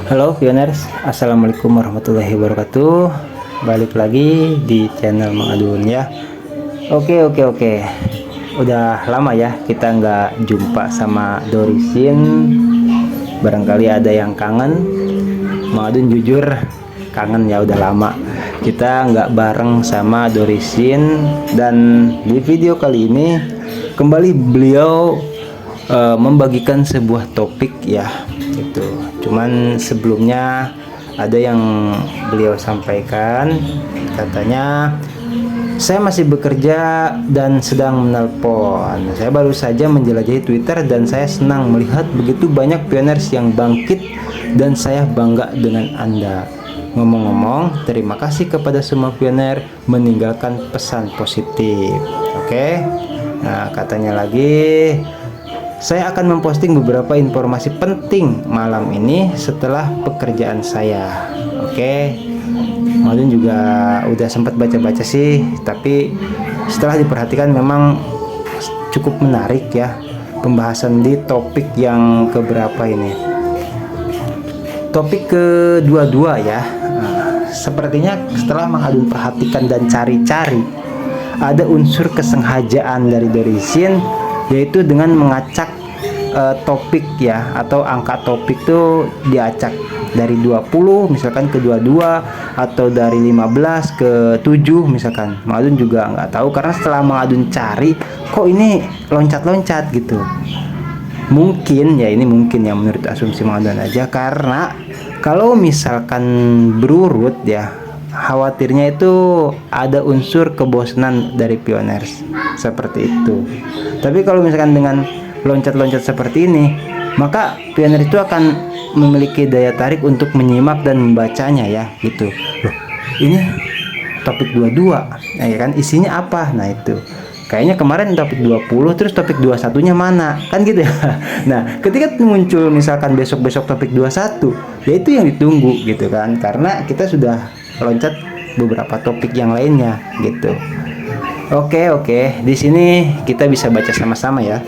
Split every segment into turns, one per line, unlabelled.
Halo Pioners, Assalamualaikum warahmatullahi wabarakatuh. Balik lagi di channel Mang Adun ya. Oke. Udah lama ya kita nggak jumpa sama Dorisin. Barangkali ada yang kangen. Mang Adun jujur kangen ya, udah lama kita nggak bareng sama Dorisin. Dan di video kali ini kembali beliau membagikan sebuah topik ya, itu cuman sebelumnya ada yang beliau sampaikan, katanya saya masih bekerja dan sedang menelpon. Saya baru saja menjelajahi Twitter dan saya senang melihat begitu banyak pioners yang bangkit dan saya bangga dengan Anda. Ngomong-ngomong, terima kasih kepada semua pioner meninggalkan pesan positif. Oke. Nah, katanya lagi, saya akan memposting beberapa informasi penting malam ini setelah pekerjaan saya. Oke. Maudun juga udah sempat baca-baca sih, tapi setelah diperhatikan memang cukup menarik ya pembahasan di topik yang keberapa ini. Topik kedua ya. Nah, sepertinya setelah Mang Adun perhatikan dan cari-cari, ada unsur kesengajaan dari Dorisin, yaitu dengan mengacak topik ya, atau angka topik tuh diacak dari 20 misalkan ke 22, atau dari 15 ke 7 misalkan. Mang Adun juga nggak tahu, karena setelah Mang Adun cari, kok ini loncat-loncat gitu. Mungkin ya, ini mungkin ya menurut asumsi Mang Adun aja, karena kalau misalkan berurut ya, khawatirnya itu ada unsur kebosanan dari pioners seperti itu. Tapi kalau misalkan dengan loncat-loncat seperti ini, maka pioner itu akan memiliki daya tarik untuk menyimak dan membacanya ya gitu. Loh, ini topik 22, nah, ya kan isinya apa? Nah, itu kayaknya kemarin topik 20, terus topik 21-nya mana? Kan gitu ya. Nah, ketika muncul misalkan besok-besok topik 21, ya itu yang ditunggu gitu kan, karena kita sudah loncat beberapa topik yang lainnya gitu. Oke, di sini kita bisa baca sama-sama ya,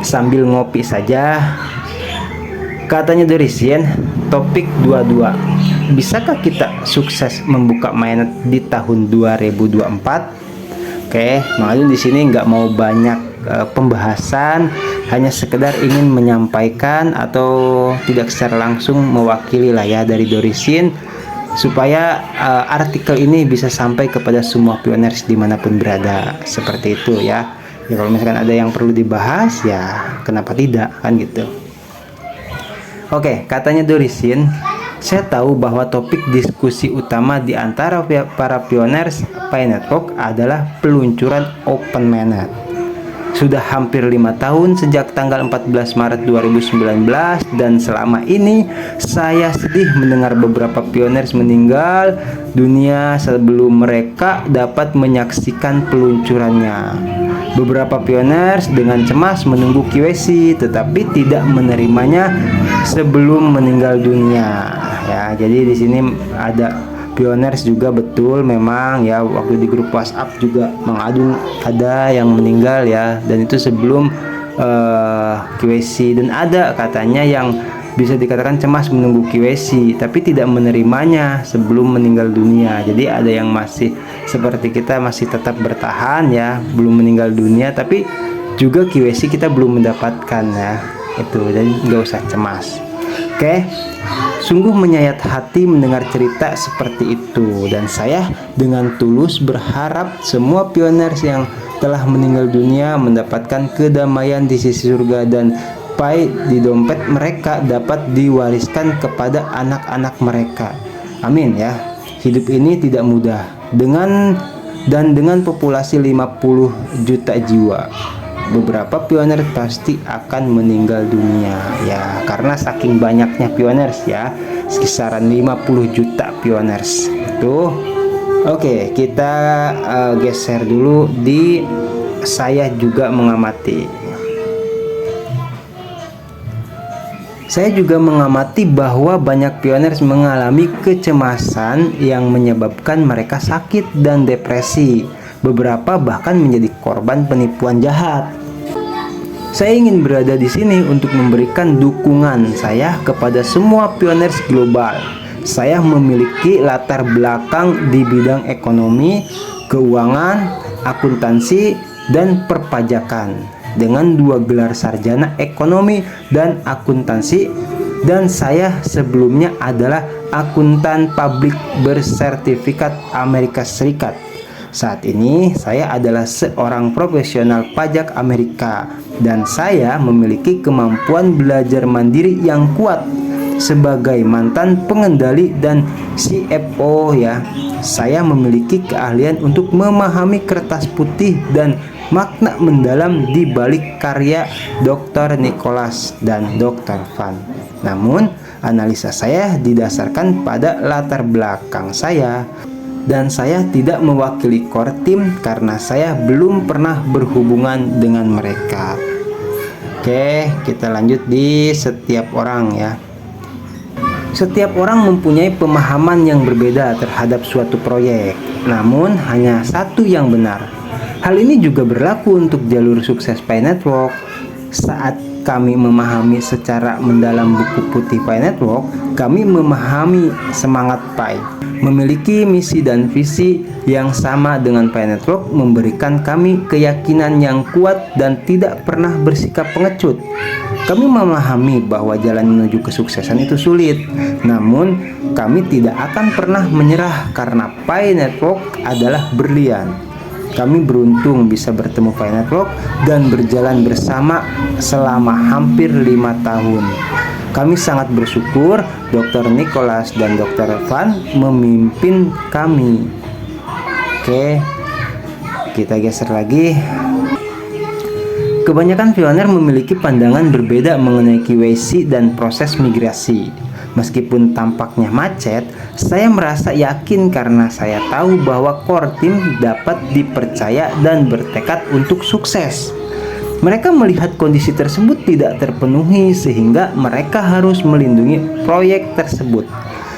sambil ngopi saja. Katanya Dorisin, topik 22, bisakah kita sukses membuka mainnet di tahun 2024? Oke, Mang Adun di sini nggak mau banyak pembahasan, hanya sekedar ingin menyampaikan atau tidak secara langsung mewakili lah ya dari Dorisin, supaya artikel ini bisa sampai kepada semua pioners dimanapun berada, seperti itu ya. Ya, kalau misalkan ada yang perlu dibahas ya kenapa tidak, kan gitu. Oke, katanya Dorisin, saya tahu bahwa topik diskusi utama di antara para pioners Pi Network adalah peluncuran Open Mainnet. Sudah hampir 5 tahun sejak tanggal 14 Maret 2019, dan selama ini saya sedih mendengar beberapa pioners meninggal dunia sebelum mereka dapat menyaksikan peluncurannya. Beberapa pioners dengan cemas menunggu KYC tetapi tidak menerimanya sebelum meninggal dunia. Ya, jadi di sini ada pioners juga, betul memang ya, waktu di grup WhatsApp juga Mang Adun ada yang meninggal ya, dan itu sebelum KYC, dan ada katanya yang bisa dikatakan cemas menunggu KYC tapi tidak menerimanya sebelum meninggal dunia. Jadi ada yang masih seperti kita, masih tetap bertahan ya, belum meninggal dunia tapi juga KYC kita belum mendapatkan ya, itu, jadi nggak usah cemas. Oke, sungguh menyayat hati mendengar cerita seperti itu, dan saya dengan tulus berharap semua pioners yang telah meninggal dunia mendapatkan kedamaian di sisi surga, dan Pi di dompet mereka dapat diwariskan kepada anak-anak mereka. Amin ya. Hidup ini tidak mudah dengan populasi 50 juta jiwa. Beberapa pioner pasti akan meninggal dunia ya, karena saking banyaknya pioners ya, kisaran 50 juta pioners tuh. Oke, kita geser dulu di saya juga mengamati. Saya juga mengamati bahwa banyak pioners mengalami kecemasan yang menyebabkan mereka sakit dan depresi. Beberapa bahkan menjadi korban penipuan jahat. Saya ingin berada di sini untuk memberikan dukungan saya kepada semua pioners global. Saya memiliki latar belakang di bidang ekonomi, keuangan, akuntansi, dan perpajakan dengan 2 gelar sarjana ekonomi dan akuntansi, dan saya sebelumnya adalah akuntan publik bersertifikat Amerika Serikat. Saat ini saya adalah seorang profesional pajak Amerika dan saya memiliki kemampuan belajar mandiri yang kuat sebagai mantan pengendali dan CFO ya. Saya memiliki keahlian untuk memahami kertas putih dan makna mendalam di balik karya Dr. Nicholas dan Dr. Van. Namun, analisa saya didasarkan pada latar belakang saya. Dan saya tidak mewakili core team karena saya belum pernah berhubungan dengan mereka. Oke, kita lanjut di setiap orang ya. Setiap orang mempunyai pemahaman yang berbeda terhadap suatu proyek, namun hanya satu yang benar. Hal ini juga berlaku untuk jalur sukses Pi Network. Saat kami memahami secara mendalam buku putih Pi Network, kami memahami semangat Pi. Memiliki misi dan visi yang sama dengan Pi Network memberikan kami keyakinan yang kuat dan tidak pernah bersikap pengecut. Kami memahami bahwa jalan menuju kesuksesan itu sulit, namun kami tidak akan pernah menyerah karena Pi Network adalah berlian. Kami beruntung bisa bertemu Pi Network dan berjalan bersama selama hampir 5 tahun. Kami sangat bersyukur Dr. Nicholas dan Dr. Van memimpin kami. Oke, kita geser lagi. Kebanyakan pioner memiliki pandangan berbeda mengenai KYC dan proses migrasi. Meskipun tampaknya macet, saya merasa yakin karena saya tahu bahwa core team dapat dipercaya dan bertekad untuk sukses. Mereka melihat kondisi tersebut tidak terpenuhi sehingga mereka harus melindungi proyek tersebut.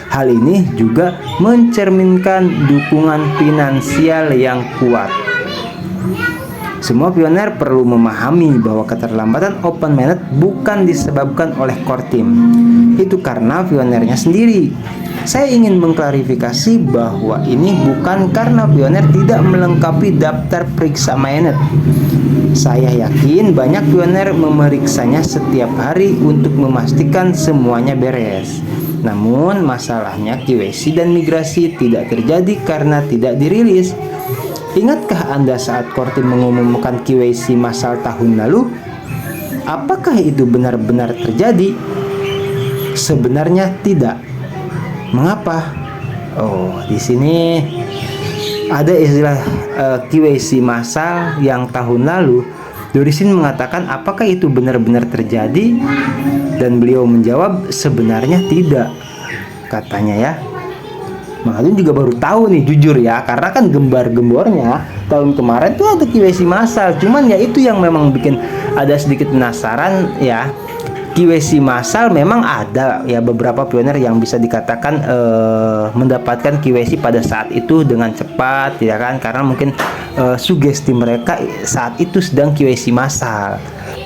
Hal ini juga mencerminkan dukungan finansial yang kuat. Semua pioner perlu memahami bahwa keterlambatan open mainnet bukan disebabkan oleh core team. Itu karena pionernya sendiri. Saya ingin mengklarifikasi bahwa ini bukan karena pioner tidak melengkapi daftar periksa mainnet. Saya yakin banyak pioner memeriksanya setiap hari untuk memastikan semuanya beres. Namun masalahnya KYC dan migrasi tidak terjadi karena tidak dirilis. Ingatkah Anda saat core team mengumumkan KYC massal tahun lalu? Apakah itu benar-benar terjadi? Sebenarnya tidak. Mengapa? Oh, di sini ada istilah KYC massal yang tahun lalu. Dorisin mengatakan apakah itu benar-benar terjadi? Dan beliau menjawab sebenarnya tidak, katanya ya. Makanya juga baru tahu nih, jujur ya, karena kan gembar-gembornya tahun kemarin tuh ada KYC massal. Cuman ya itu yang memang bikin ada sedikit penasaran ya. KYC massal memang ada ya, beberapa pioner yang bisa dikatakan mendapatkan KYC pada saat itu dengan cepat ya kan, karena mungkin sugesti mereka saat itu sedang KYC massal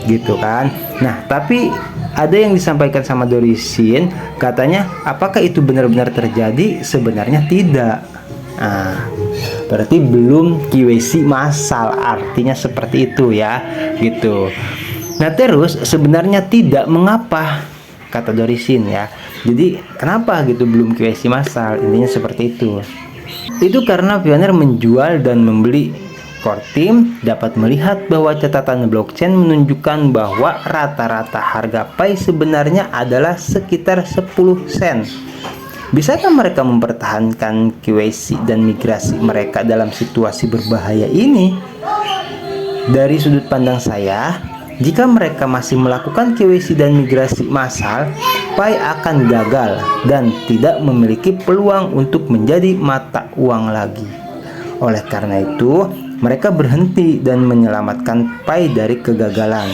gitu kan. Nah, tapi ada yang disampaikan sama Dorisin, katanya apakah itu benar-benar terjadi? Sebenarnya tidak. Nah, berarti belum KYC massal, artinya seperti itu ya, gitu. Nah, terus sebenarnya tidak, mengapa? Kata Dorisin ya. Jadi kenapa gitu belum KYC massal? Intinya seperti itu. Itu karena pioner menjual dan membeli. Core team dapat melihat bahwa catatan blockchain menunjukkan bahwa rata-rata harga Pi sebenarnya adalah sekitar 10 sen. Bisakah mereka mempertahankan KYC dan migrasi mereka dalam situasi berbahaya ini? Dari sudut pandang saya, jika mereka masih melakukan KYC dan migrasi massal, Pi akan gagal dan tidak memiliki peluang untuk menjadi mata uang lagi. Oleh karena itu, mereka berhenti dan menyelamatkan Pi dari kegagalan.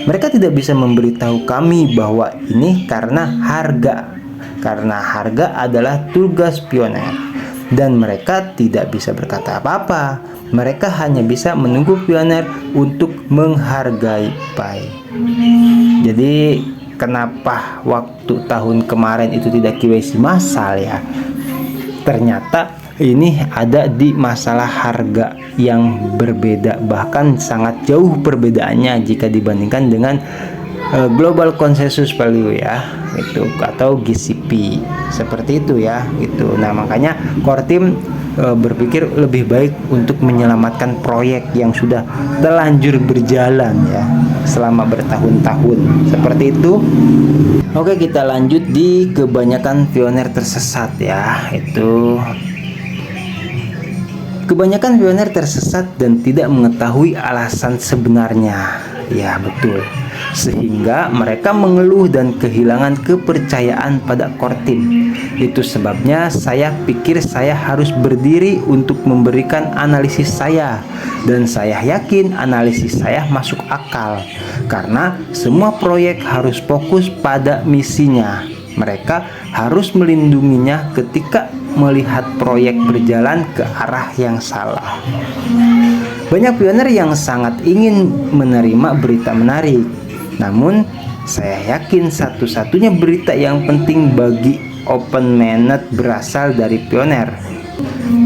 Mereka tidak bisa memberitahu kami bahwa ini karena harga adalah tugas pioner. dan mereka tidak bisa berkata apa-apa. Mereka hanya bisa menunggu pioner untuk menghargai Pai. Jadi kenapa waktu tahun kemarin itu tidak KYC massal ya? Ternyata ini ada di masalah harga yang berbeda, bahkan sangat jauh perbedaannya jika dibandingkan dengan Global Consensus Value ya, itu atau GCP seperti itu ya, itu. Nah makanya core team berpikir lebih baik untuk menyelamatkan proyek yang sudah terlanjur berjalan ya selama bertahun-tahun seperti itu. Oke, kita lanjut di kebanyakan pioner tersesat ya. Itu kebanyakan pioner tersesat dan tidak mengetahui alasan sebenarnya. Ya betul, sehingga mereka mengeluh dan kehilangan kepercayaan pada core team. Itu sebabnya saya pikir saya harus berdiri untuk memberikan analisis saya, dan saya yakin analisis saya masuk akal karena semua proyek harus fokus pada misinya. Mereka harus melindunginya ketika melihat proyek berjalan ke arah yang salah. Banyak pioner yang sangat ingin menerima berita menarik, namun saya yakin satu-satunya berita yang penting bagi Open Mainnet berasal dari pioner.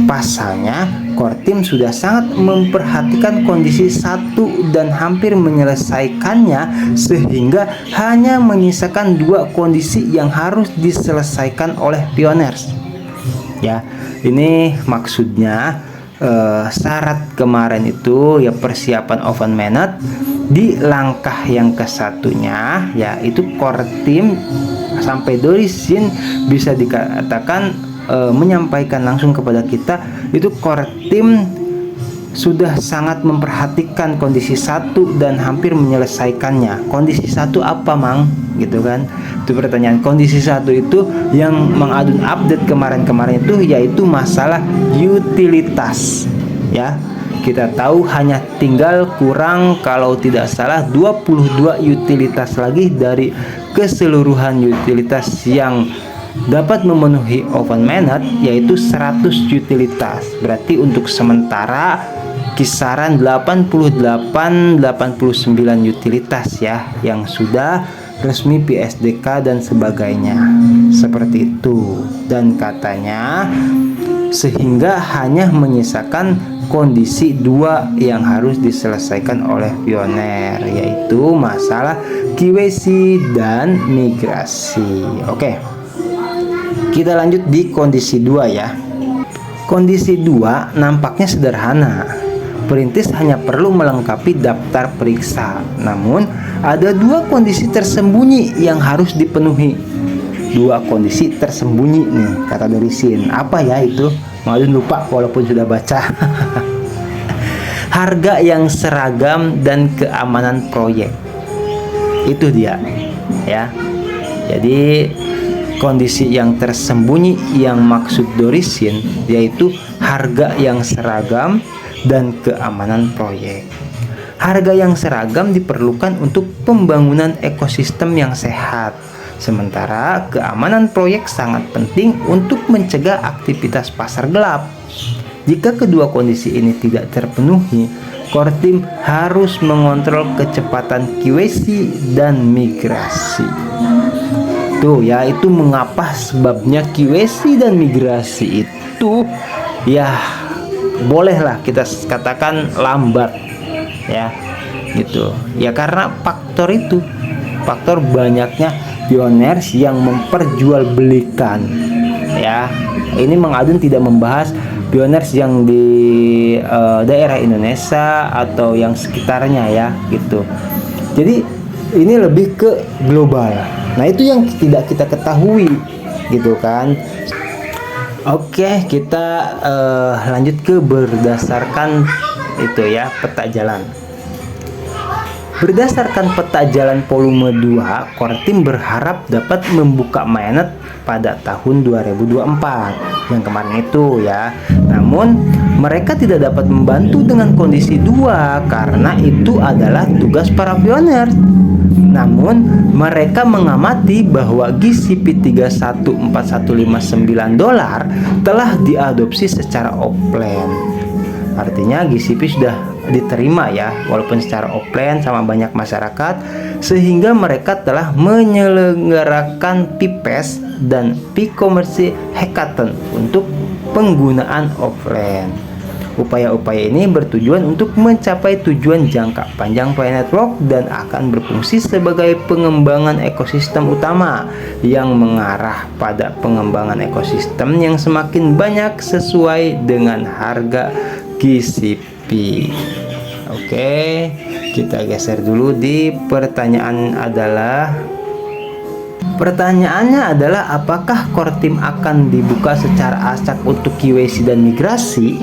Pasalnya, core team sudah sangat memperhatikan kondisi satu dan hampir menyelesaikannya, sehingga hanya menyisakan 2 kondisi yang harus diselesaikan oleh pioners. Ya, ini maksudnya syarat kemarin itu ya persiapan Open Mainnet di langkah yang kesatunya yaitu core team sampai Dorisin bisa dikatakan menyampaikan langsung kepada kita itu core team sudah sangat memperhatikan kondisi satu dan hampir menyelesaikannya. Kondisi satu apa, Mang? Gitu kan? Itu pertanyaan. Kondisi satu itu yang Mang Adun update kemarin-kemarin itu yaitu masalah utilitas. Ya, kita tahu hanya tinggal kurang kalau tidak salah 22 utilitas lagi dari keseluruhan utilitas yang dapat memenuhi Open Mainnet, yaitu 100 utilitas. Berarti untuk sementara kisaran 88-89 utilitas ya yang sudah resmi PSDK dan sebagainya seperti itu. Dan katanya sehingga hanya menyisakan kondisi 2 yang harus diselesaikan oleh pioner, yaitu masalah KYC dan migrasi. Oke, kita lanjut di kondisi 2 ya. Kondisi 2 nampaknya sederhana. Perintis hanya perlu melengkapi daftar periksa. Namun ada 2 kondisi tersembunyi yang harus dipenuhi. 2 kondisi tersembunyi nih kata Dorisin. Apa ya itu? Maklum lupa walaupun sudah baca. Harga yang seragam dan keamanan proyek. Itu dia ya. Jadi kondisi yang tersembunyi yang maksud Dorisin yaitu harga yang seragam dan keamanan proyek. Harga yang seragam diperlukan untuk pembangunan ekosistem yang sehat, sementara keamanan proyek sangat penting untuk mencegah aktivitas pasar gelap. Jika kedua kondisi ini tidak terpenuhi, core team harus mengontrol kecepatan KYC dan migrasi. Tuh ya, itu mengapa sebabnya KYC dan migrasi itu ya bolehlah kita katakan lambat ya gitu ya, karena faktor itu, faktor banyaknya pioners yang memperjualbelikan ya. Ini Mang Adun tidak membahas pioners yang di daerah Indonesia atau yang sekitarnya ya gitu. Jadi ini lebih ke global. Nah itu yang tidak kita ketahui gitu kan. Oke, kita lanjut ke berdasarkan itu ya peta jalan. Berdasarkan peta jalan volume 2, Kortim berharap dapat membuka mainnet pada tahun 2024 yang kemarin itu ya. Namun mereka tidak dapat membantu dengan kondisi 2 karena itu adalah tugas para pioner. Namun mereka mengamati bahwa GCP $314159 telah diadopsi secara offline. Artinya GCP sudah diterima ya, walaupun secara offline sama banyak masyarakat, sehingga mereka telah menyelenggarakan PIPES dan P-Commerce Hackathon untuk penggunaan offline. Upaya-upaya ini bertujuan untuk mencapai tujuan jangka panjang Pi Network dan akan berfungsi sebagai pengembangan ekosistem utama yang mengarah pada pengembangan ekosistem yang semakin banyak sesuai dengan harga GCP. Oke, kita geser dulu di Pertanyaannya adalah apakah Kortim akan dibuka secara acak untuk KYC dan migrasi?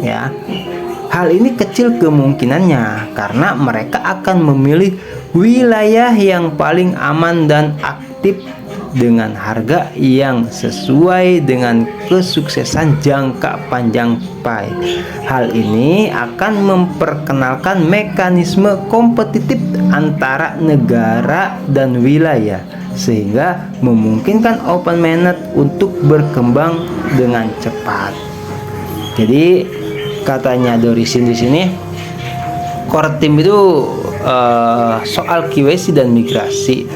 Ya, hal ini kecil kemungkinannya karena mereka akan memilih wilayah yang paling aman dan aktif dengan harga yang sesuai dengan kesuksesan jangka panjang Pi. Hal ini akan memperkenalkan mekanisme kompetitif antara negara dan wilayah sehingga memungkinkan open mainnet untuk berkembang dengan cepat. Jadi katanya Dorisin di sini, Kortim itu soal KYC dan migrasi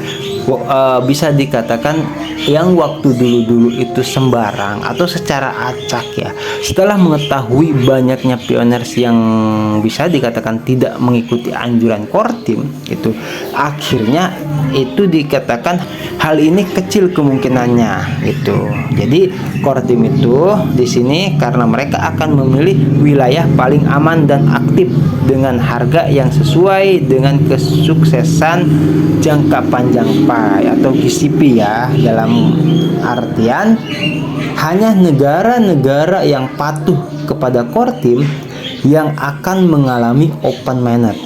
bisa dikatakan yang waktu dulu-dulu itu sembarang atau secara acak ya. Setelah mengetahui banyaknya pioners yang bisa dikatakan tidak mengikuti anjuran Kortim itu, akhirnya itu dikatakan hal ini kecil kemungkinannya gitu. Jadi Kortim itu di sini karena mereka akan memilih wilayah paling aman dan aktif dengan harga yang sesuai dengan kesuksesan jangka panjang Pi atau GCP ya, dalam artian hanya negara-negara yang patuh kepada Kortim yang akan mengalami open mainnet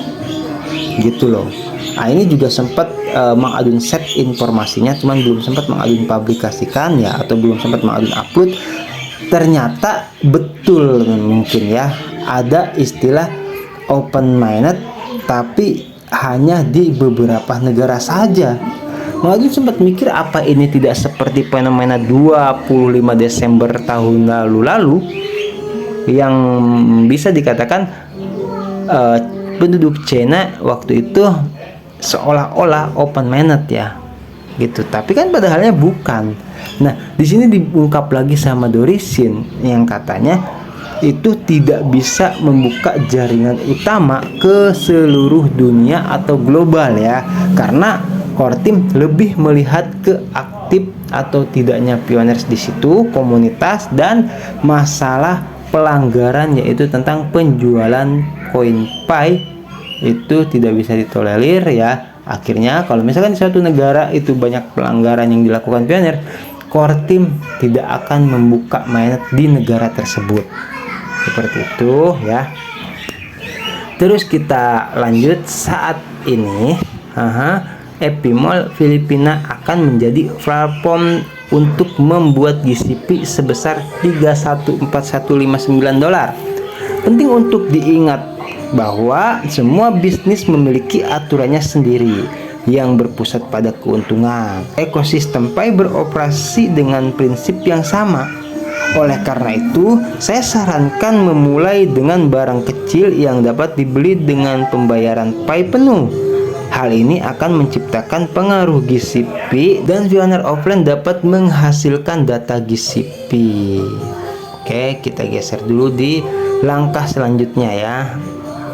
gitu loh. Nah, ini juga sempat mengadun set informasinya, cuman belum sempat mengadun publikasikan ya, atau belum sempat mengadun upload. Ternyata betul mungkin ya, ada istilah open mainnet tapi hanya di beberapa negara saja. Mengadun sempat mikir apa ini tidak seperti fenomena 25 Desember tahun lalu yang bisa dikatakan penduduk China waktu itu seolah-olah open mainnet ya gitu, tapi kan padahalnya bukan. Nah, di sini diungkap lagi sama Dorisin yang katanya itu tidak bisa membuka jaringan utama ke seluruh dunia atau global ya, karena Kortim lebih melihat ke aktif atau tidaknya pioners di situ, komunitas, dan masalah pelanggaran yaitu tentang penjualan koin Pi itu tidak bisa ditolerir ya. Akhirnya kalau misalkan di suatu negara itu banyak pelanggaran yang dilakukan pioner, Kortim tidak akan membuka mainnet di negara tersebut. Seperti itu ya. Terus kita lanjut, saat ini Epimol Filipina akan menjadi platform untuk membuat GCP sebesar $314159. Penting untuk diingat bahwa semua bisnis memiliki aturannya sendiri yang berpusat pada keuntungan. Ekosistem Pi beroperasi dengan prinsip yang sama. Oleh karena itu, saya sarankan memulai dengan barang kecil yang dapat dibeli dengan pembayaran Pi penuh. Hal ini akan menciptakan pengaruh GCP dan pioner offline dapat menghasilkan data GCP. Oke, kita geser dulu di langkah selanjutnya ya.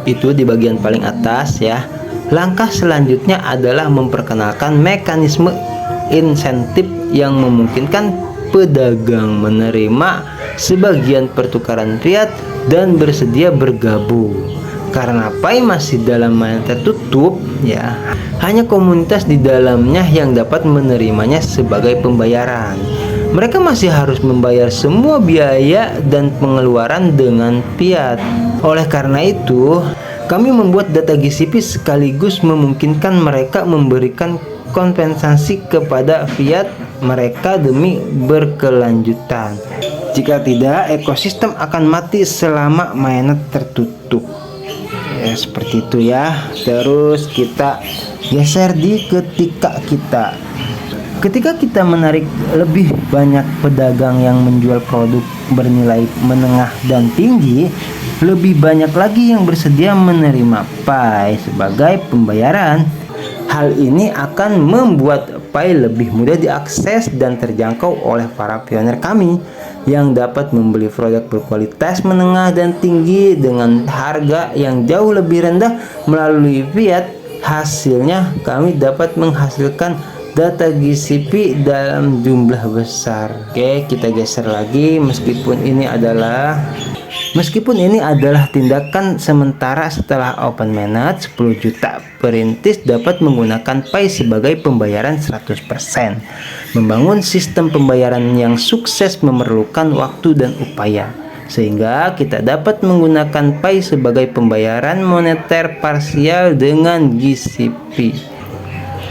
Itu di bagian paling atas ya. Langkah selanjutnya adalah memperkenalkan mekanisme insentif yang memungkinkan pedagang menerima sebagian pertukaran fiat dan bersedia bergabung. Karena Pi masih dalam mainnet tertutup ya, hanya komunitas di dalamnya yang dapat menerimanya sebagai pembayaran. Mereka masih harus membayar semua biaya dan pengeluaran dengan fiat. Oleh karena itu, Kami membuat data GCP sekaligus memungkinkan mereka memberikan kompensasi kepada fiat mereka demi berkelanjutan. Jika tidak, ekosistem akan mati selama mainnet tertutup. Ya, seperti itu ya. Terus kita geser di ketika kita. Ketika kita menarik lebih banyak pedagang yang menjual produk bernilai menengah dan tinggi, lebih banyak lagi yang bersedia menerima Pi sebagai pembayaran. Hal ini akan membuat Pi lebih mudah diakses dan terjangkau oleh para pioner kami yang dapat membeli produk berkualitas menengah dan tinggi dengan harga yang jauh lebih rendah melalui fiat. Hasilnya, kami dapat menghasilkan data GCP dalam jumlah besar. Oke, kita geser lagi. Meskipun ini adalah tindakan sementara setelah open mainnet, 10 juta perintis dapat menggunakan Pi sebagai pembayaran 100%. Membangun sistem pembayaran yang sukses memerlukan waktu dan upaya, sehingga kita dapat menggunakan Pi sebagai pembayaran moneter parsial dengan GCP.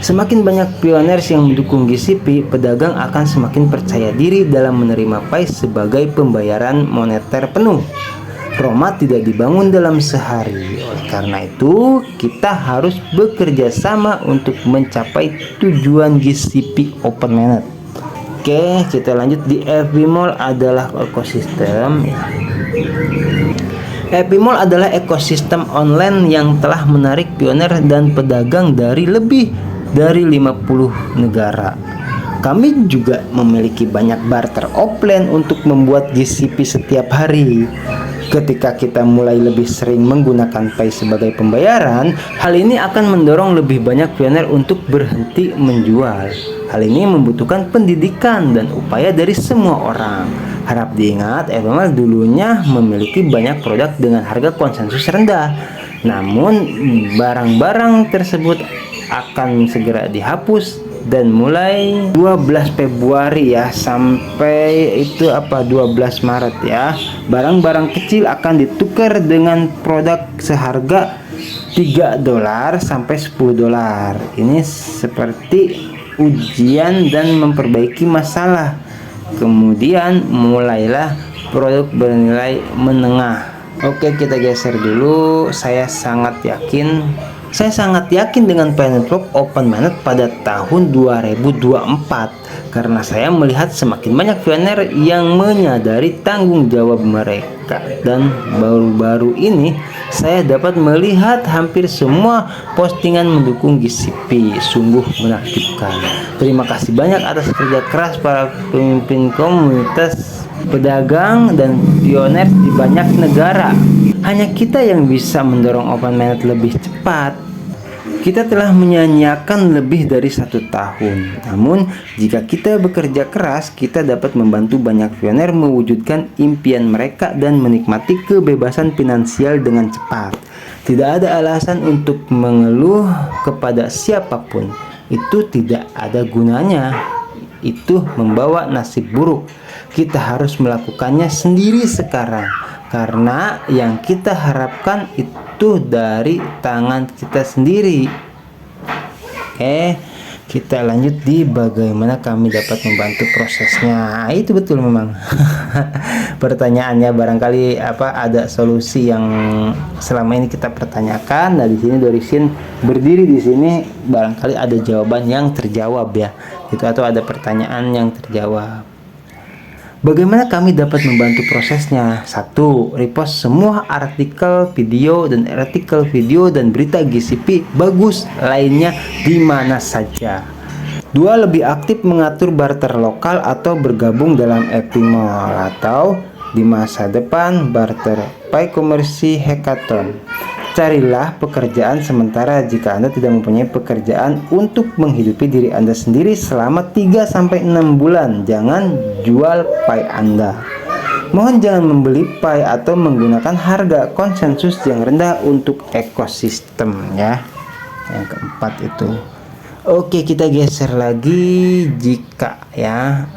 Semakin banyak pioners yang mendukung GCP, pedagang akan semakin percaya diri dalam menerima Pi sebagai pembayaran moneter penuh. Roma tidak dibangun dalam sehari. Oleh karena itu, kita harus bekerja sama untuk mencapai tujuan GCP Open Mainnet. Oke, kita lanjut di FB Mall adalah ekosistem. FB Mall adalah ekosistem online yang telah menarik pioner dan pedagang dari lebih dari 50 negara. Kami juga memiliki banyak barter offline untuk membuat GCP setiap hari. Ketika kita mulai lebih sering menggunakan Pi sebagai pembayaran, hal ini akan mendorong lebih banyak pioner untuk berhenti menjual. Hal ini membutuhkan pendidikan dan upaya dari semua orang. Harap diingat, FBMall dulunya memiliki banyak produk dengan harga konsensus rendah. Namun, barang-barang tersebut akan segera dihapus dan mulai 12 Februari ya sampai 12 Maret ya, barang-barang kecil akan ditukar dengan produk seharga $3 sampai $10. Ini seperti ujian dan memperbaiki masalah. Kemudian mulailah produk bernilai menengah. Oke, kita geser dulu. Saya sangat yakin dengan Pi Network Open Mainnet pada tahun 2024 karena saya melihat semakin banyak pioner yang menyadari tanggung jawab mereka, dan baru-baru ini saya dapat melihat hampir semua postingan mendukung GCP. Sungguh menakjubkan. Terima kasih banyak atas kerja keras para pemimpin komunitas, pedagang, dan pioner di banyak negara. Hanya kita yang bisa mendorong Open Mainnet lebih cepat. Kita telah menyanyiakan lebih dari 1 tahun. Namun, jika kita bekerja keras, kita dapat membantu banyak pioner mewujudkan impian mereka dan menikmati kebebasan finansial dengan cepat. Tidak ada alasan untuk mengeluh kepada siapapun. Itu tidak ada gunanya. Itu membawa nasib buruk. Kita harus melakukannya sendiri sekarang, karena yang kita harapkan itu dari tangan kita sendiri. Oke, kita lanjut di bagaimana kami dapat membantu prosesnya. Itu betul memang. Pertanyaannya barangkali ada solusi yang selama ini kita pertanyakan. Nah, di sini Dorisin berdiri di sini, barangkali ada jawaban yang terjawab ya. Itu atau ada pertanyaan yang terjawab. Bagaimana kami dapat membantu prosesnya? 1. Repost semua artikel video dan berita GCP bagus lainnya di mana saja. 2. Lebih aktif mengatur barter lokal atau bergabung dalam FB Mall, atau di masa depan barter Pi Commerce Hackathon. Carilah pekerjaan sementara jika Anda tidak mempunyai pekerjaan untuk menghidupi diri Anda sendiri selama 3-6 bulan. Jangan jual Pi Anda. Mohon jangan membeli Pi atau menggunakan harga konsensus yang rendah untuk ekosistem ya. Yang keempat itu. Oke, kita geser lagi jika ya.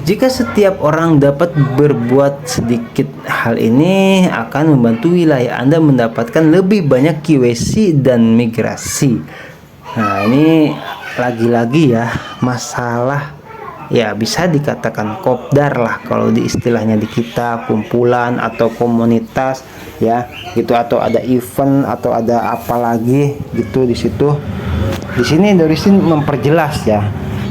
Jika setiap orang dapat berbuat sedikit hal ini akan membantu wilayah Anda mendapatkan lebih banyak QSC dan migrasi. Nah, ini lagi-lagi ya masalah ya bisa dikatakan kopdar lah kalau di istilahnya di kita, kumpulan atau komunitas ya gitu, atau ada event atau ada apa lagi gitu di situ. Di sini Dorisin memperjelas ya,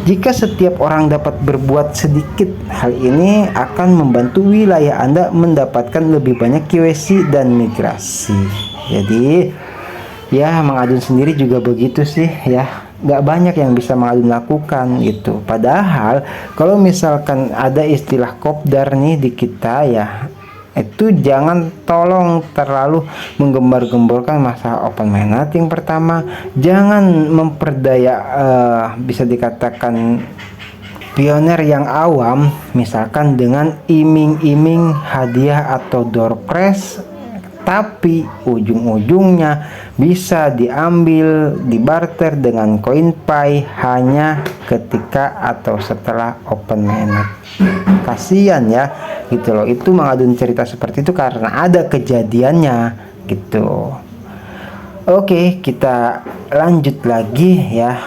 jika setiap orang dapat berbuat sedikit hal ini akan membantu wilayah Anda mendapatkan lebih banyak QSC dan migrasi. Jadi ya Mang Adun sendiri juga begitu sih ya, nggak banyak yang bisa Mang Adun lakukan gitu. Padahal kalau misalkan ada istilah kopdar nih di kita ya, itu jangan tolong terlalu menggembar-gemborkan masalah open mainnet. Yang pertama, jangan memperdaya bisa dikatakan pioner yang awam misalkan dengan iming-iming hadiah atau door prize, tapi ujung-ujungnya bisa diambil, dibarter dengan CoinPay hanya ketika atau setelah open mainnet. Kasihan ya gitu loh. Itu Mang Adun cerita seperti itu karena ada kejadiannya gitu. Oke, kita lanjut lagi ya,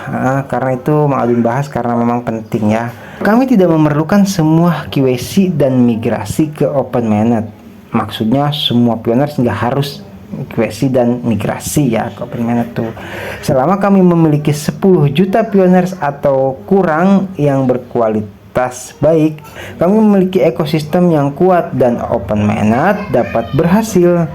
karena itu Mang Adun bahas karena memang penting ya. Kami tidak memerlukan semua QSC dan migrasi ke open mainnet. Maksudnya semua pioners nggak harus QSC dan migrasi ya ke open mainnet tuh. Selama kami memiliki 10 juta pioners atau kurang yang berkualitas baik, kami memiliki ekosistem yang kuat dan open mainnet dapat berhasil.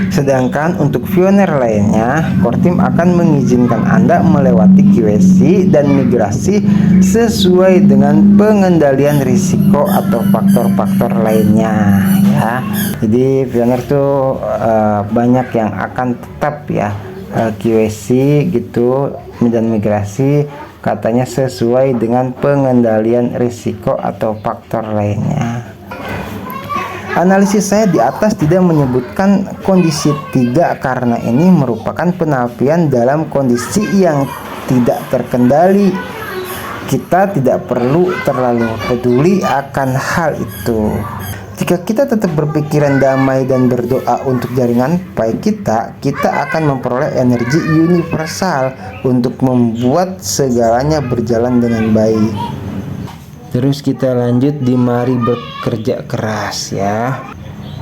Sedangkan untuk pioner lainnya, core team akan mengizinkan Anda melewati QSC dan migrasi sesuai dengan pengendalian risiko atau faktor-faktor lainnya ya. Jadi pioner tuh banyak yang akan tetap ya QSC gitu dan migrasi katanya sesuai dengan pengendalian risiko atau faktor lainnya. Analisis saya di atas tidak menyebutkan kondisi 3 karena ini merupakan penafian dalam kondisi yang tidak terkendali. Kita tidak perlu terlalu peduli akan hal itu. Jika kita tetap berpikiran damai dan berdoa untuk jaringan Pi kita akan memperoleh energi universal untuk membuat segalanya berjalan dengan baik. Terus kita lanjut di mari bekerja keras ya.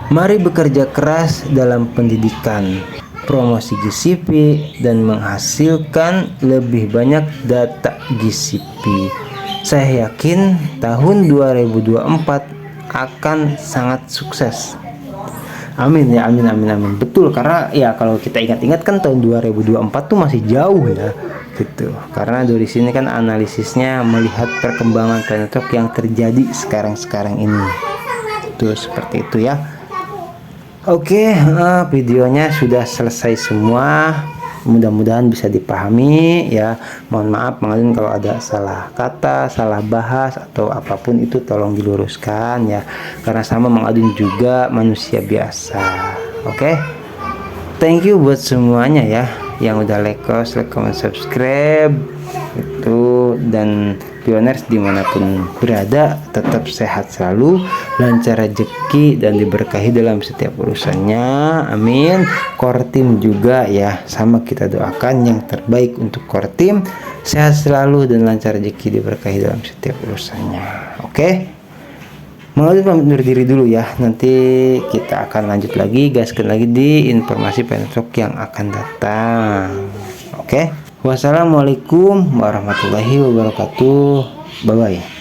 Mari bekerja keras dalam pendidikan, promosi GCP dan menghasilkan lebih banyak data GCP. Saya yakin tahun 2024 akan sangat sukses. Amin ya, amin amin amin. Betul, karena ya kalau kita ingat-ingat kan tahun 2024 tuh masih jauh ya gitu. Karena dari sini kan analisisnya melihat perkembangan Planet Rock yang terjadi sekarang ini. Tuh seperti itu ya. Oke, videonya sudah selesai semua. Mudah-mudahan bisa dipahami ya. Mohon maaf Mang Adun kalau ada salah kata, salah bahas atau apapun itu tolong diluruskan ya. Karena sama Mang Adun juga manusia biasa. Oke. Thank you buat semuanya ya yang udah like, comment, subscribe itu, dan pioners dimanapun berada tetap sehat selalu, lancar rezeki dan diberkahi dalam setiap urusannya, amin. Core team juga ya, sama kita doakan yang terbaik untuk core team, sehat selalu dan lancar rezeki, diberkahi dalam setiap urusannya. Oke. Mang Adun pamit undur diri dulu ya. Nanti kita akan lanjut lagi, gaskan lagi di informasi Planet Rock yang akan datang. Oke. Wassalamualaikum warahmatullahi wabarakatuh. Bye bye.